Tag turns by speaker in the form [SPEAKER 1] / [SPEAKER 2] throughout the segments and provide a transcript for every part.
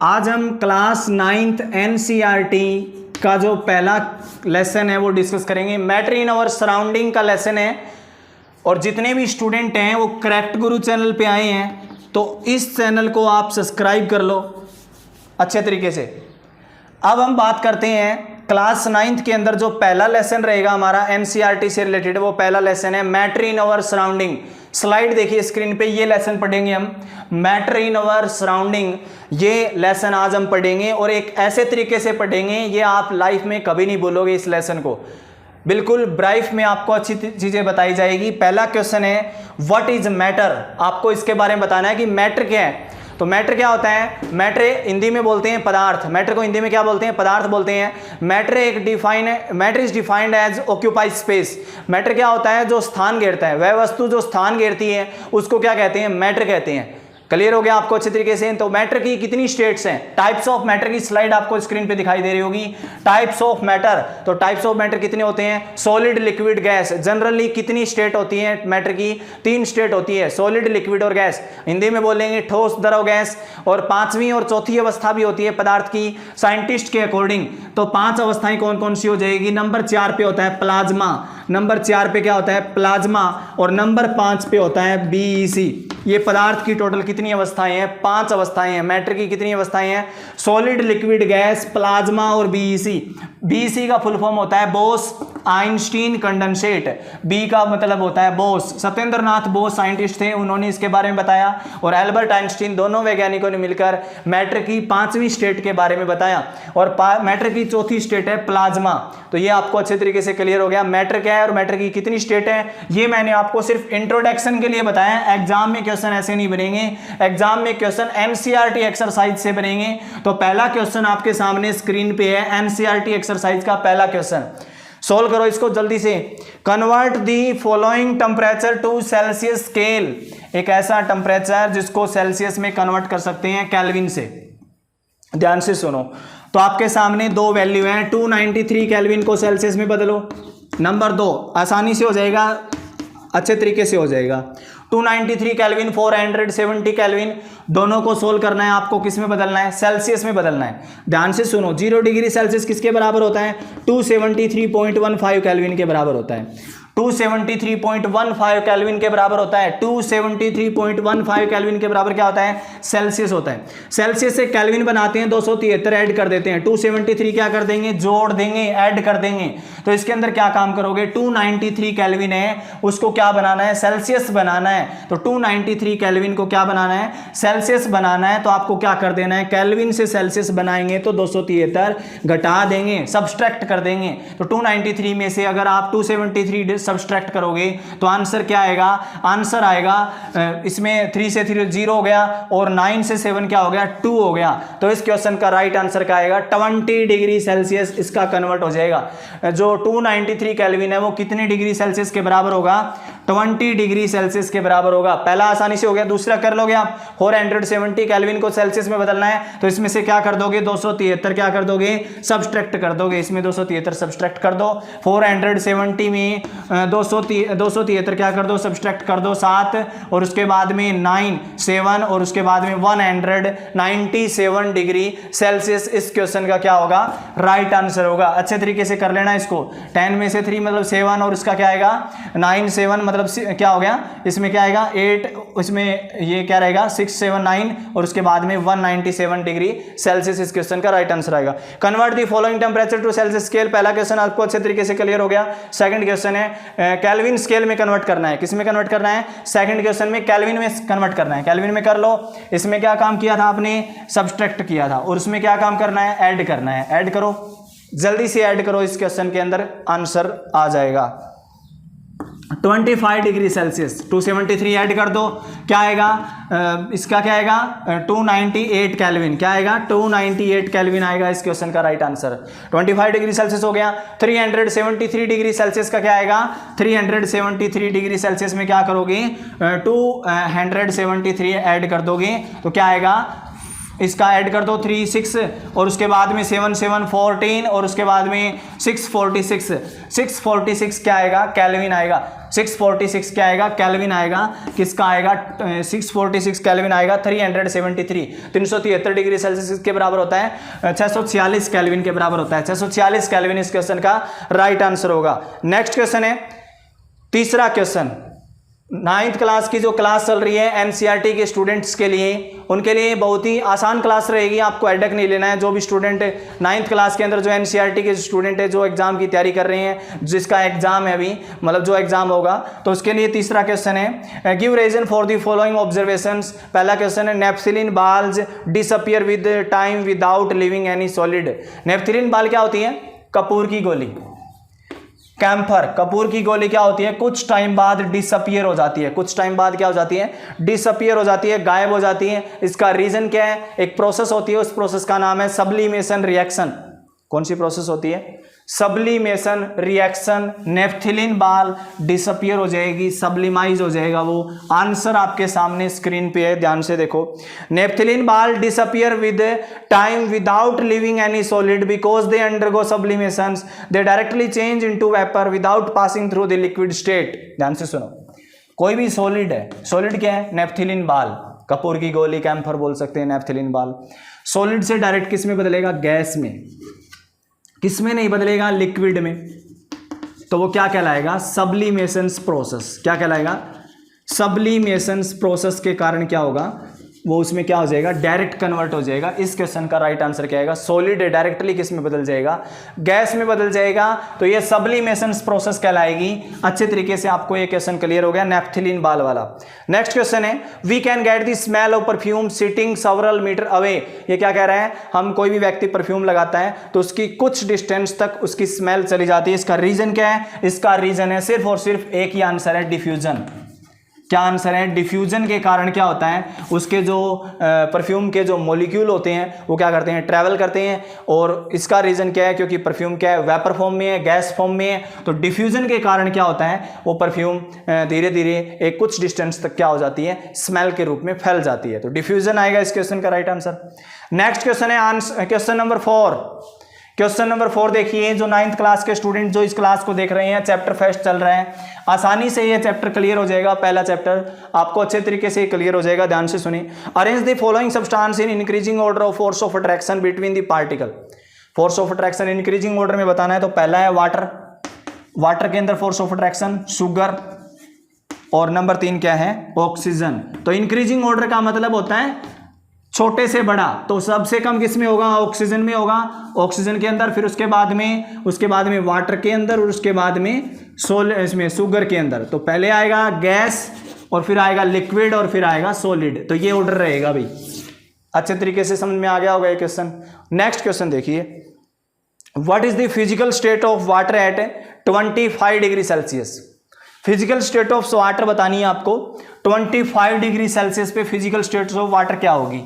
[SPEAKER 1] आज हम class 9th NCERT का जो पहला लेसन है वो डिस्कस करेंगे। मैटर इन आवर सराउंडिंग का लेसन है और जितने भी स्टूडेंट हैं वो करेक्ट गुरु चैनल पे आए हैं तो इस चैनल को आप सब्सक्राइब कर लो अच्छे तरीके से। अब हम बात करते हैं क्लास 9th के अंदर जो पहला लेसन रहेगा हमारा NCERT से रिलेटेड, वो पहला लेसन है matter in our surrounding. Slide देखिए स्क्रीन पे, ये लेसन पढ़ेंगे हम, मैटर इन आवर सराउंडिंग। ये लेसन आज हम पढ़ेंगे और एक ऐसे तरीके से पढ़ेंगे ये आप लाइफ में कभी नहीं भूलोगे इस लेसन को। बिल्कुल ब्राइफ में आपको अच्छी चीजें बताई जाएगी। पहला क्वेश्चन है व्हाट इज मैटर। आपको इसके बारे में बताना है कि मैटर क्या है। तो मैटर क्या होता है? मैटर हिंदी में बोलते हैं पदार्थ। मैटर को हिंदी में क्या बोलते हैं? पदार्थ बोलते हैं। Matter is defined as occupied space. Matter क्या होता है? जो स्थान घेरता है, वह वस्तु जो स्थान घेरती है उसको क्या कहते हैं? मैटर कहते हैं। क्लियर हो गया आपको अच्छे तरीके से? तो मैटर की कितनी स्टेट्स हैं? टाइप्स ऑफ मैटर की स्लाइड आपको स्क्रीन पे दिखाई दे रही होगी। टाइप्स ऑफ मैटर, तो टाइप्स ऑफ मैटर कितने होते हैं? Solid, liquid, gas. जनरली कितनी स्टेट होती है मैटर की? 3 स्टेट होती है, सॉलिड, लिक्विड और गैस। हिंदी में बोलेंगे ठोस, द्रव, गैस। और 5वीं और चौथी अवस्था भी होती है पदार्थ की साइंटिस्ट के अकॉर्डिंग। तो 5 अवस्थाएं कौन कौन सी हो जाएगी? नंबर 4 पे होता है प्लाज्मा। नंबर 4 पे क्या होता है? प्लाज्मा। और नंबर 5 पे होता है BEC। ये पदार्थ की टोटल कितनी अवस्थाएं हैं? 5 अवस्थाएं हैं। मैटर की कितनी अवस्थाएं हैं? सॉलिड, लिक्विड, गैस, प्लाज्मा और BEC। BEC का फुल फॉर्म होता है बोस आइंस्टीन कंडेंसेट। बी का मतलब होता है बोस। सत्येंद्र नाथ बोस साइंटिस्ट थे, उन्होंने इसके बारे में बताया। और एल्बर्ट आइंस्टीन, दोनों वैज्ञानिकों ने मिलकर मैटर की 5वीं स्टेट के बारे में बताया। और मैटर की चौथी स्टेट है प्लाज्मा। तो ये आपको अच्छे तरीके से क्लियर हो गया मैटर क्या है और मैटर की कितनी स्टेट है। ये मैंने आपको सिर्फ इंट्रोडक्शन के लिए बताया। एग्जाम में क्वेश्चन ऐसे नहीं बनेंगे, एग्जाम में क्वेश्चन NCERT एक्सरसाइज से बनेंगे। तो पहला क्वेश्चन आपके सामने स्क्रीन पे है, NCERT एक्सरसाइज का पहला क्वेश्चन। सोल्व करो इसको जल्दी से। Convert the following temperature to Celsius scale. एक ऐसा टेम्परेचर जिसको सेल्सियस में कन्वर्ट कर सकते हैं केल्विन से। ध्यान से सुनो। तो आपके सामने 2 वैल्यू हैं। 293 केल्विन को सेल्सियस में बदलो। नंबर 2 आसानी से हो जाएगा, अच्छे तरीके से हो जाएगा। 293 केल्विन, 470 केल्विन, दोनों को सोल्व करना है आपको। किस में बदलना है? सेल्सियस में बदलना है। ध्यान से सुनो। 0 डिग्री सेल्सियस किसके बराबर होता है? 273.15 केल्विन के बराबर होता है। 273.15 केल्विन के बराबर होता है। 273.15 केल्विन के बराबर क्या होता है? सेल्सियस होता है। सेल्सियस से केल्विन बनाते हैं 273 ऐड कर देते हैं। 273 क्या कर देंगे? जोड़ देंगे, ऐड कर देंगे। तो इसके अंदर क्या काम करोगे? 293 केल्विन है, उसको क्या बनाना है? सेल्सियस बनाना है। तो 293 केल्विन को क्या बनाना है? सेल्सियस बनाना है। तो आपको क्या कर देना है? केल्विन से सेल्सियस बनाएंगे तो 273 घटा देंगे, सब्सट्रैक्ट कर देंगे। तो 293 में से अगर आप 273 सब्सट्रैक्ट करोगे तो आंसर क्या आएगा? आंसर आएगा इसमें 3 से 3 0 हो गया और 9 से 7 क्या हो गया? 2 हो गया। तो इस क्वेश्चन का राइट आंसर क्या आएगा? 20 डिग्री सेल्सियस इसका कन्वर्ट हो जाएगा। जो 293 केल्विन है वो कितने डिग्री सेल्सियस के बराबर होगा? 20 डिग्री सेल्सियस के बराबर होगा। पहला आसानी से हो गया, दूसरा कर लोगे आप। 470 केल्विन को सेल्सियस में बदलना है तो इसमें से क्या कर दोगे? 273 क्या कर दोगे? सब्सट्रैक्ट कर दोगे। इसमें 273 सब्सट्रैक्ट कर दो। 470 में 273 क्या कर दो? सब्सट्रैक्ट कर दो 7 और उसके बाद में 9 7 और उसके बाद में 197 डिग्री सेल्सियस इस क्वेश्चन का क्या होगा? राइट आंसर होगा। अच्छे तरीके से कर लेना इसको। 10 में से 3 मतलब 7 और इसका क्या आएगा? 9 7 मतलब क्या हो गया? इसमें क्या आएगा? 8, इसमें ये क्या रहेगा? 6 7 9 और उसके बाद में 197 डिग्री सेल्सियस इस क्वेश्चन का राइट आंसर आएगा। Convert the following temperature to Celsius scale. पहला क्वेश्चन आपको अच्छे तरीके से क्लियर हो गया। सेकंड क्वेश्चन है केल्विन स्केल में कन्वर्ट करना है। किस में कन्वर्ट करना है? सेकंड क्वेश्चन में केल्विन में कन्वर्ट करना है। केल्विन में कर लो। इसमें क्या काम किया था आपने? सब्सट्रैक्ट किया था। और उसमें क्या काम करना है? ऐड करना है। ऐड करो, जल्दी से ऐड करो। इस क्वेश्चन के अंदर आंसर आ जाएगा 25 डिग्री सेल्सियस। 273 ऐड कर दो, क्या आएगा? इसका क्या आएगा? 298 केल्विन। क्या आएगा? 298 केल्विन आएगा इस क्वेश्चन का राइट आंसर। 25 डिग्री सेल्सियस हो गया। 373 डिग्री सेल्सियस का क्या आएगा? 373 डिग्री सेल्सियस में क्या करोगे? 273 ऐड कर दोगे तो क्या आएगा? इसका ऐड कर दो 3 6 और उसके बाद में 7 7 14 और उसके बाद में 646 क्या आएगा? केल्विन आएगा। 646 क्या आएगा, केल्विन आएगा, किसका आएगा 646 केल्विन आएगा 373 डिग्री सेल्सियस के बराबर होता है, 646 केल्विन के बराबर होता है, 646 केल्विन इस क्वेश्चन का राइट आंसर होगा। नेक्स्ट क्वेश्चन है, तीसरा क्वेश्चन, 9th क्लास की जो क्लास चल रही है एनसीईआरटी के स्टूडेंट्स के लिए, उनके लिए बहुत ही आसान क्लास रहेगी, आपको हेडेक नहीं लेना है। जो भी स्टूडेंट 9th क्लास के अंदर जो एनसीईआरटी के स्टूडेंट है जो एग्जाम की तैयारी कर रहे हैं, जिसका एग्जाम है अभी, मतलब जो एग्जाम होगा, तो उसके लिए तीसरा क्वेश्चन है, give reason for the following observations. पहला क्वेश्चन है, naphthalene balls disappear with time without living any solid. Naphthalene ball क्या होती है, कपूर की गोली, कैम्फर, कपूर की गोली क्या होती है, कुछ टाइम बाद डिसअपियर हो जाती है, कुछ टाइम बाद क्या हो जाती है, डिसअपियर हो जाती है, गायब हो जाती है। इसका रीजन क्या है, एक प्रोसेस होती है, उस प्रोसेस का नाम है सब्लिमेशन रिएक्शन। कौन सी प्रोसेस होती है, सब्लिमेशन रिएक्शन। नेफ्थिलीन बाल डिसअपियर हो जाएगी, सब्लिमाइज हो जाएगा वो। आंसर आपके सामने स्क्रीन पे है, ध्यान से देखो। Naphthalene ball disappear with time without living any solid because they undergo sublimations, they directly change into vapour without passing through the liquid state. ध्यान से सुनो, कोई भी सॉलिड है, सॉलिड क्या है, नेफ्थिलीन बाल, कपूर की गोली, कैम्फर बोल सकते हैं, नेफ्थिलीन बाल। सॉलिड से डायरेक्ट किस में बदलेगा, गैस में, किसमें नहीं बदलेगा, लिक्विड में। तो वो क्या कहलाएगा, सब्लिमेशंस प्रोसेस। क्या कहलाएगा, सब्लिमेशंस प्रोसेस के कारण क्या होगा, वो उसमें क्या हो जाएगा, डायरेक्ट कन्वर्ट हो जाएगा। इस क्वेश्चन का राइट आंसर क्या आएगा, सॉलिड डायरेक्टली किस में बदल जाएगा, गैस में बदल जाएगा। तो ये सब्लिमेशंस प्रोसेस कहलाएगी। अच्छे तरीके से आपको ये क्वेश्चन क्लियर हो गया, नेफ्थिलीन बाल वाला। नेक्स्ट क्वेश्चन है, we can get the smell of perfume sitting several metre away. ये क्या कह रहा है, हम कोई भी व्यक्ति परफ्यूम लगाता है तो उसकी कुछ डिस्टेंस तक उसकी स्मेल चली जाती है। इसका रीजन क्या है, इसका रीजन है सिर्फ और सिर्फ एक ही आंसर है, डिफ्यूजन। क्या आंसर है, डिफ्यूजन के कारण क्या होता है, उसके जो परफ्यूम के जो मॉलिक्यूल होते हैं वो क्या करते हैं, ट्रैवल करते हैं। और इसका रीज़न क्या है, क्योंकि परफ्यूम क्या है, वेपर फॉर्म में है, गैस फॉर्म में है। तो डिफ्यूजन के कारण क्या होता है, वो परफ्यूम धीरे धीरे एक कुछ डिस्टेंस तक क्या हो जाती है, स्मेल के रूप में फैल जाती है। तो डिफ्यूजन आएगा इस क्वेश्चन का राइट आंसर। नेक्स्ट क्वेश्चन है क्वेश्चन नंबर 4। क्वेश्चन नंबर 4 देखिए, जो 9th क्लास के स्टूडेंट जो इस क्लास को देख रहे हैं, चैप्टर फर्स्ट चल रहा है, आसानी से ये चैप्टर क्लियर हो जाएगा। पहला चैप्टर आपको अच्छे तरीके से क्लियर हो जाएगा, ध्यान से सुनिए। Arrange the following substance in increasing order of force of attraction between the particle. Force of attraction increasing order में बताना है। तो पहला है वाटर, वाटर के अंदर फोर्स ऑफ अट्रैक्शन शुगर, और नंबर 3 क्या है, ऑक्सीजन। तो इंक्रीजिंग ऑर्डर का मतलब होता है छोटे से बड़ा, तो सबसे कम किस में होगा, ऑक्सीजन में होगा, ऑक्सीजन के अंदर, फिर उसके बाद में वाटर के अंदर, और उसके बाद में इसमें शुगर के अंदर। तो पहले आएगा गैस, और फिर आएगा लिक्विड, और फिर आएगा सॉलिड। तो ये ऑर्डर रहेगा भाई। अच्छे तरीके से समझ में आ गया होगा ये क्वेश्चन। नेक्स्ट क्वेश्चन देखिए, what is the physical state of water at 25 degree Celsius. Physical state of water बतानी है आपको। 25 डिग्री सेल्सियस पे फिजिकल स्टेट ऑफ वाटर क्या होगी।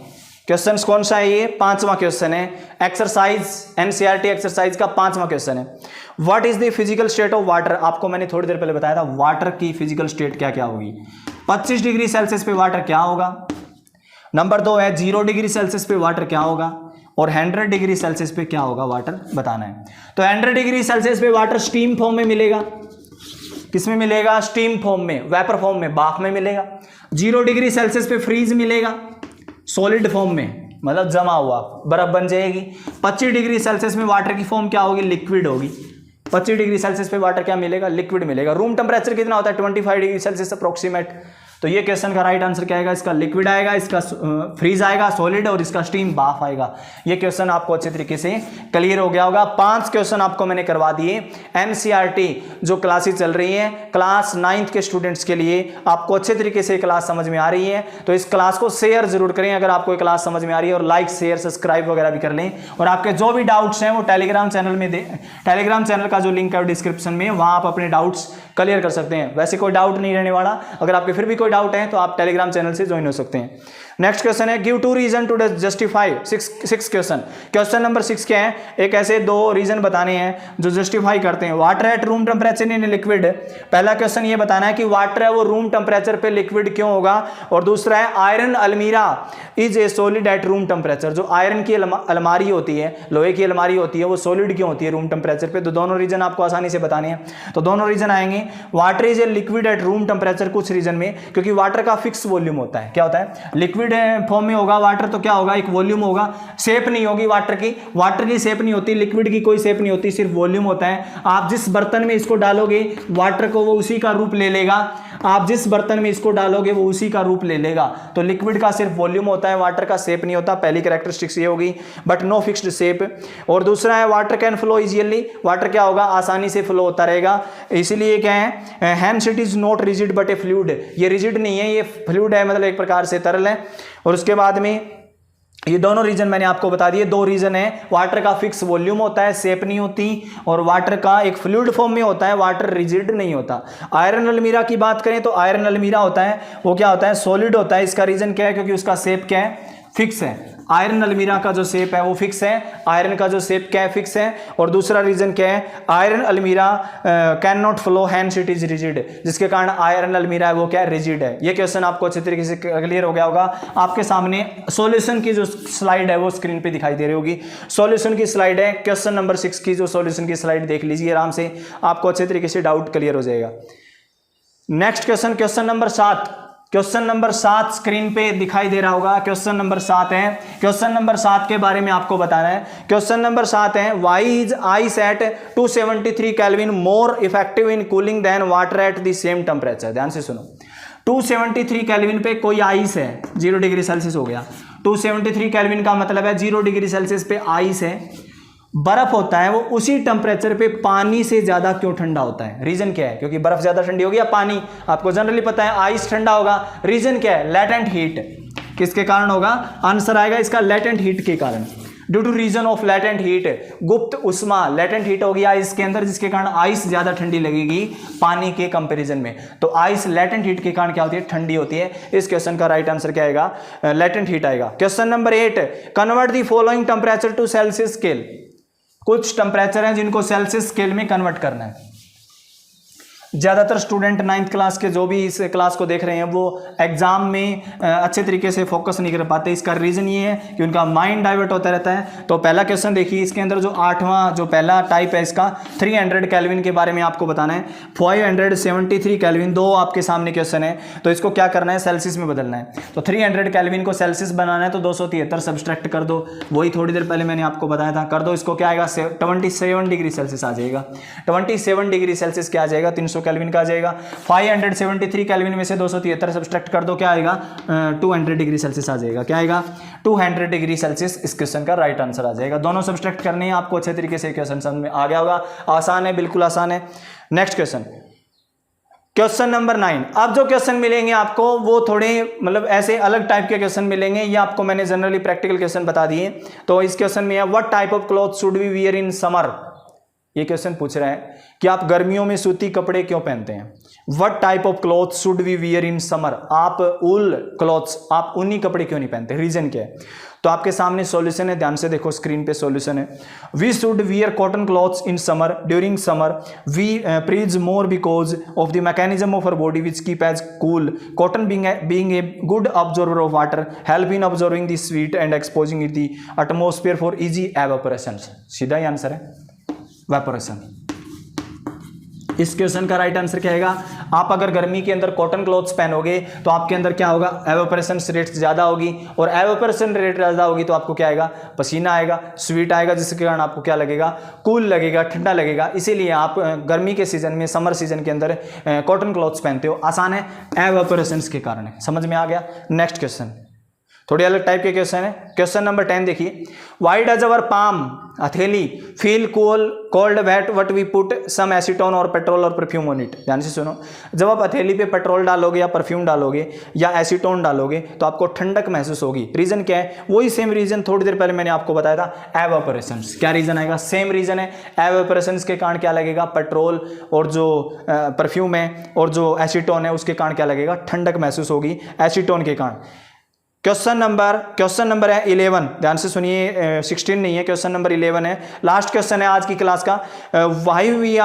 [SPEAKER 1] क्वेश्चन कौन सा है, ये 5वां क्वेश्चन है, एक्सरसाइज, एनसीईआरटी एक्सरसाइज का 5वां क्वेश्चन है। What is the physical state of water. आपको मैंने थोड़ी देर पहले बताया था वाटर की फिजिकल स्टेट क्या क्या होगी। 25 डिग्री सेल्सियस पे वाटर क्या होगा। नंबर 2 है 0 डिग्री सेल्सियस पे वाटर क्या होगा, और 100 डिग्री सेल्सियस पे क्या होगा वाटर बताना है। तो 100 डिग्री सेल्सियस पे वाटर स्टीम फॉर्म में मिलेगा। किस में मिलेगा, स्टीम फॉर्म में, वेपर फॉर्म में, भाप में मिलेगा। 0 डिग्री सेल्सियस पे फ्रीज मिलेगा, सॉलिड फॉर्म में, मतलब जमा हुआ बर्फ बन जाएगी। 25 डिग्री सेल्सियस में वाटर की फॉर्म क्या होगी, लिक्विड होगी। 25 डिग्री सेल्सियस पे वाटर क्या मिलेगा, लिक्विड मिलेगा। रूम टेम्परेचर कितना होता है, 25 डिग्री सेल्सियस अप्रोक्सीमेट। तो ये क्वेश्चन का राइट आंसर क्या आएगा, इसका लिक्विड आएगा, इसका फ्रीज आएगा सॉलिड, और इसका स्टीम भाप आएगा। ये क्वेश्चन आपको अच्छे तरीके से क्लियर हो गया होगा। 5 क्वेश्चन आपको मैंने करवा दिए। एनसीईआरटी जो क्लासेस चल रही हैं क्लास 9th के स्टूडेंट्स के लिए, आपको अच्छे तरीके से क्लास समझ में आ रही है तो इस क्लास को शेयर जरूर करें अगर आपको क्लास समझ में आ रही है, और लाइक शेयर सब्सक्राइब वगैरह भी कर लें। और आपके जो भी डाउट्स हैं वो टेलीग्राम चैनल में टेलीग्राम चैनल का जो लिंक है डिस्क्रिप्शन में, वहां आप अपने डाउट्स क्लियर कर सकते हैं। वैसे कोई डाउट नहीं रहने वाला, अगर आपके फिर भी कोई डाउट है तो आप टेलीग्राम चैनल से ज्वाइन हो सकते हैं। नेक्स्ट क्वेश्चन है give 2 reason to justify. Six question number 6 क्या है, एक ऐसे 2 रीजन बताने हैं जो जस्टिफाई करते हैं water at room temperature in liquid. पहला क्वेश्चन ये बताना है कि वाटर है वो रूम टेम्परेचर पे लिक्विड क्यों होगा, और दूसरा है आयरन अलमीरा is a solid at room temperature. जो आयरन की अलमारी होती है, लोहे की अलमारी होती है, वो सॉलिड क्यों होती है रूम टेम्परेचर पे। तो दोनों रीजन आपको आसानी से बताने हैं, तो दोनों रीजन आएंगे। Water is a liquid at room temperature कुछ रीजन में, क्योंकि वाटर का फिक्स वॉल्यूम होता है। क्या होता है, लिक्विड फॉर्म में होगा वाटर तो क्या होगा, एक वॉल्यूम होगा, शेप नहीं होगी वाटर की शेप नहीं होती, लिक्विड की कोई शेप नहीं होती, सिर्फ वॉल्यूम होता है। आप जिस बर्तन में इसको डालोगे वाटर को वो उसी का रूप ले लेगा, आप जिस बर्तन में इसको डालोगे वो उसी का रूप ले लेगा। तो लिक्विड का सिर्फ वॉल्यूम होता है, वाटर का शेप नहीं होता, पहली कैरेक्टरिस्टिक्स ये होगी, बट नो फिक्स्ड शेप। और दूसरा है water can flow easily, water क्या होगा, आसानी से फ्लो होता रहेगा, इसीलिए क्या है hence it is not rigid but a fluid, ये रिजिड नहीं है, ये फ्लूइड है, मतलब एक प्रकार से तरल है। और उसके बाद में ये दोनों रीजन मैंने आपको बता दिए। 2 रीजन है, वाटर का फिक्स वॉल्यूम होता है, शेप नहीं होती, और वाटर का एक फ्लूइड फॉर्म में होता है, वाटर रिजिड नहीं होता। आयरन अलमीरा की बात करें तो आयरन अलमीरा होता है वो क्या होता है, सॉलिड होता है। इसका रीजन क्या है, क्योंकि उसका शेप क्या है, फिक्स है। आयरन अलमीरा का जो शेप है वो फिक्स है, आयरन का जो शेप क्या है, फिक्स है। और दूसरा रीजन क्या है, आयरन अलमीरा can not flow hence it is rigid, जिसके कारण आयरन अलमीरा है वो क्या है, रिजिड है। ये क्वेश्चन आपको अच्छे तरीके से क्लियर हो गया होगा। आपके सामने सॉल्यूशन की जो स्लाइड है वो स्क्रीन पे दिखाई दे रही होगी, सॉल्यूशन की स्लाइड है। क्वेश्चन नंबर 6 की जो सॉल्यूशन की स्लाइड देख लीजिए आराम से, आपको अच्छे तरीके से डाउट क्लियर हो जाएगा। Next question, question number 7, question number 7 screen पे दिखाई दे रहा होगा। क्वेश्चन नंबर 7 है, क्वेश्चन नंबर 7 के बारे में आपको बताना है। क्वेश्चन नंबर 7 है why is ice at 273 Kelvin more effective in cooling than water at the same temperature. ध्यान से सुनो, 273 केल्विन पे कोई आइस है, 0 डिग्री सेल्सियस हो गया। 273 केल्विन का मतलब है 0 डिग्री सेल्सियस पे आइस है, बर्फ होता है, वो उसी टेम्परेचर पे पानी से ज्यादा क्यों ठंडा होता है। रीजन क्या है, क्योंकि बर्फ ज्यादा ठंडी होगी या पानी, आपको जनरली पता है आइस ठंडा होगा। रीजन क्या है, लेटेंट हीट, किसके कारण होगा, आंसर आएगा इसका लेटेंट हीट के कारण। Due to reason of latent heat, गुप्त उष्मा, लेटेंट हीट होगी आइस के अंदर, जिसके कारण आइस ज्यादा ठंडी लगेगी पानी के कंपैरिजन में। तो आइस लेटेंट हीट के कारण क्या होती है, ठंडी होती है। इस क्वेश्चन का राइट आंसर क्या आएगा, लेटेंट हीट आएगा। Question number 8, convert the following temperature to Celsius scale. कुछ टेम्परेचर हैं जिनको सेल्सियस स्केल में कन्वर्ट करना है। ज़्यादातर स्टूडेंट 9th क्लास के जो भी इस क्लास को देख रहे हैं वो एग्जाम में अच्छे तरीके से फोकस नहीं कर पाते। इसका रीज़न ये है कि उनका माइंड डाइवर्ट होता रहता है। तो पहला क्वेश्चन देखिए, इसके अंदर जो 8वां जो पहला टाइप है इसका 300 केल्विन के बारे में आपको बताना है। 573 केल्विन, 2 आपके सामने क्वेश्चन है, तो इसको क्या करना है, सेल्सियस में बदलना है। तो 300 केल्विन को सेल्सियस बनाना है तो 273 सब्सट्रैक्ट कर दो, वही थोड़ी देर पहले मैंने आपको बताया था, कर दो। इसको क्या आएगा, 27 डिग्री सेल्सियस आ जाएगा। 27 डिग्री सेल्सियस क्या आ जाएगा, 300 केल्विन का आ जाएगा। 573 केल्विन में से 273 सब्सट्रैक्ट कर दो, क्या आएगा, 200 डिग्री सेल्सियस आ जाएगा। क्या आएगा, 200 डिग्री सेल्सियस इस क्वेश्चन का राइट आंसर आ जाएगा। दोनों सब्सट्रैक्ट करने हैं आपको, अच्छे तरीके से क्वेश्चन समझ में आ गया होगा। आसान है, बिल्कुल आसान है। Next question, question number 9। अब जो क्वेश्चन मिलेंगे आपको वो थोड़े मतलब ऐसे अलग टाइप के क्वेश्चन मिलेंगे। ये आपको मैंने जनरली प्रैक्टिकल क्वेश्चन बता दिए। तो इस क्वेश्चन में है what type of cloth should we wear in summer. ये क्वेश्चन पूछ रहा है कि आप गर्मियों में सूती कपड़े क्यों पहनते हैं। What type of cloth should we wear in summer, आप वूल क्लॉथ्स, आप ऊनी कपड़े क्यों नहीं पहनते, रीजन क्या है। तो आपके सामने सॉल्यूशन है, ध्यान से देखो स्क्रीन पे सॉल्यूशन है। We should wear cotton clothes in summer, during summer we freeze more because of the mechanism of our body which keep as cool. Cotton being a good absorber of water help in absorbing the sweat and exposing it the atmosphere for easy evaporation। सीधा ही answer है, evaporation. इस question का right answer क्या आएगा, आप अगर गर्मी के अंदर कॉटन क्लॉथ्स पहनोगे तो आपके अंदर क्या होगा, एवापोरेशन रेट ज़्यादा होगी, और एवापोरेशन रेट ज़्यादा होगी तो आपको क्या आएगा, पसीना आएगा, स्वीट आएगा, जिसके कारण आपको क्या लगेगा, कूल लगेगा, ठंडा लगेगा। इसीलिए आप गर्मी के सीजन में, समर सीजन के अंदर कॉटन क्लॉथ्स पहनते हो। आसान है, एवापोरेशन के कारण है। समझ में आ गया। नेक्स्ट क्वेश्चन थोड़ी अलग टाइप के क्वेश्चन है। क्वेश्चन नंबर 10 देखिए, व्हाई डज अवर पाम हथेली feel cold wet what we put some acetone और पेट्रोल और परफ्यूम ऑन इट। ध्यान से सुनो, जब आप हथेली पे पेट्रोल डालोगे या परफ्यूम डालोगे या एसीटोन डालोगे तो आपको ठंडक महसूस होगी। रीजन क्या है, वही सेम रीजन थोड़ी देर पहले मैंने आपको बताया था, एवापोरेशन। क्या रीजन आएगा, सेम रीजन है। एवापोरेशन के कारण क्या लगेगा, पेट्रोल और जो परफ्यूम है और जो एसीटोन है उसके कारण क्या लगेगा, ठंडक महसूस होगी एसीटोन के कारण। क्वेश्चन नंबर है 11, ध्यान से सुनिए, 16 नहीं है, क्वेश्चन नंबर 11 है, लास्ट क्वेश्चन है आज की क्लास का। Why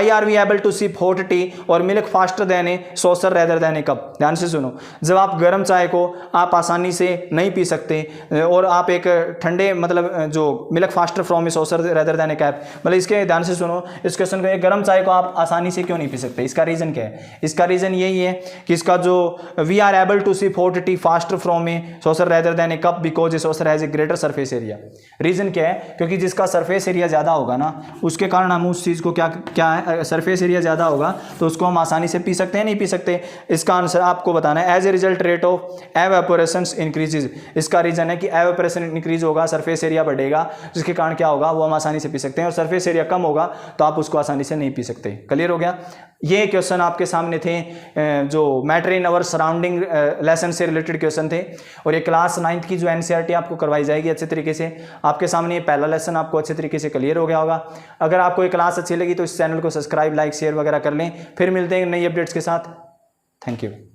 [SPEAKER 1] are we able to sip hot tea और milk faster than a saucer rather than a cup. ध्यान से सुनो, जब आप गर्म चाय को आप आसानी से नहीं पी सकते और आप एक ठंडे मतलब जो milk faster from a saucer rather than A cap, मतलब इसके ध्यान से सुनो इस क्वेश्चन को, गर्म चाय को आप आसानी से क्यों नहीं पी सकते, इसका रीजन क्या है? इसका रीजन यही है कि इसका जो we are able to sip hot tea faster from a saucer rather than a cup because a saucer has a greater surface area. Reason क्या है? क्योंकि जिसका सरफेस एरिया ज़्यादा होगा ना, उसके कारण हम उस चीज़ को क्या है, सरफेस एरिया ज़्यादा होगा तो उसको हम आसानी से पी सकते हैं, नहीं पी सकते। इसका आंसर आपको बताना है। As a result rate of evaporation increases, इसका रीजन है कि एवेपोरेशन इंक्रीज होगा, सरफेस एरिया बढ़ेगा, जिसके कारण क्या होगा, वो हम आसानी से पी सकते हैं, और सरफेस एरिया कम होगा तो आप उसको आसानी से नहीं पी सकते। क्लियर हो गया? ये क्वेश्चन आपके सामने थे जो matter in our surrounding lesson से रिलेटेड क्वेश्चन थे, और ये क्लास 9th की जो एनसीईआरटी आपको करवाई जाएगी अच्छे तरीके से। आपके सामने ये पहला लेसन आपको अच्छे तरीके से क्लियर हो गया होगा। अगर आपको ये क्लास अच्छी लगी तो इस चैनल को सब्सक्राइब, लाइक, शेयर वगैरह कर लें। फिर मिलते हैं नई अपडेट्स के साथ। Thank you.